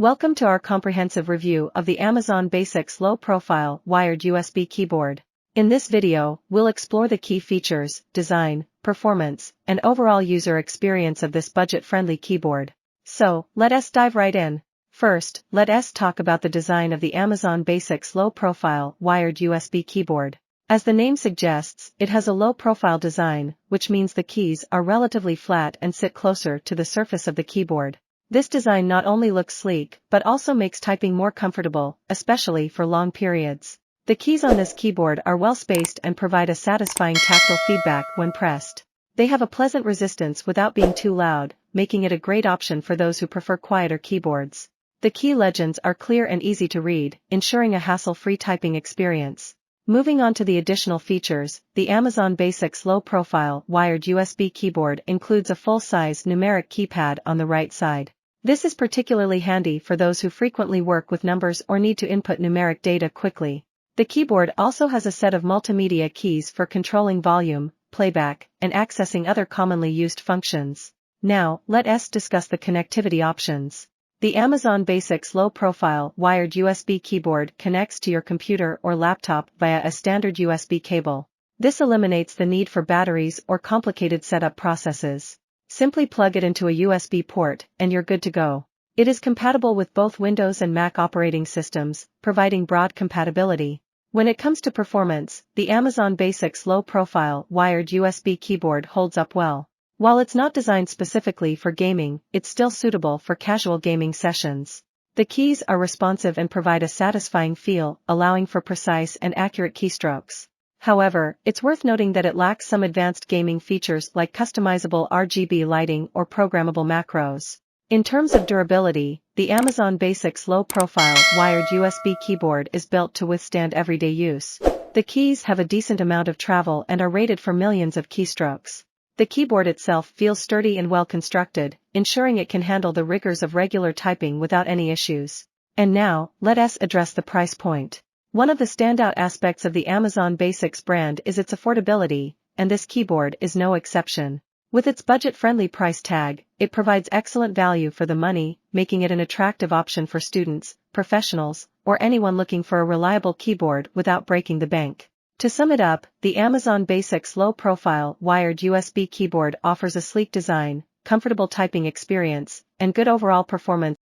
Welcome to our comprehensive review of the Amazon Basics low-profile wired USB keyboard. In this video, we'll explore the key features, design, performance, and overall user experience of this budget-friendly keyboard. So, let us dive right in. First, let us talk about the design of the Amazon Basics low-profile wired USB keyboard. As the name suggests, it has a low-profile design, which means the keys are relatively flat and sit closer to the surface of the keyboard. This design not only looks sleek, but also makes typing more comfortable, especially for long periods. The keys on this keyboard are well spaced and provide a satisfying tactile feedback when pressed. They have a pleasant resistance without being too loud, making it a great option for those who prefer quieter keyboards. The key legends are clear and easy to read, ensuring a hassle-free typing experience. Moving on to the additional features, the Amazon Basics low-profile wired USB keyboard includes a full-size numeric keypad on the right side. This is particularly handy for those who frequently work with numbers or need to input numeric data quickly. The keyboard also has a set of multimedia keys for controlling volume, playback, and accessing other commonly used functions. Now, let us discuss the connectivity options. The Amazon Basics low-profile wired USB keyboard connects to your computer or laptop via a standard USB cable. This eliminates the need for batteries or complicated setup processes. Simply plug it into a USB port, and you're good to go. It is compatible with both Windows and Mac operating systems, providing broad compatibility. When it comes to performance, the Amazon Basics low-profile wired USB keyboard holds up well. While it's not designed specifically for gaming, it's still suitable for casual gaming sessions. The keys are responsive and provide a satisfying feel, allowing for precise and accurate keystrokes. However, it's worth noting that it lacks some advanced gaming features like customizable RGB lighting or programmable macros. In terms of durability, the Amazon Basics low-profile wired USB keyboard is built to withstand everyday use. The keys have a decent amount of travel and are rated for millions of keystrokes. The keyboard itself feels sturdy and well constructed, ensuring it can handle the rigors of regular typing without any issues. And now, let us address the price point. One of the standout aspects of the Amazon Basics brand is its affordability, and this keyboard is no exception. With its budget-friendly price tag, it provides excellent value for the money, making it an attractive option for students, professionals, or anyone looking for a reliable keyboard without breaking the bank. To sum it up, the Amazon Basics low-profile wired USB keyboard offers a sleek design, comfortable typing experience, and good overall performance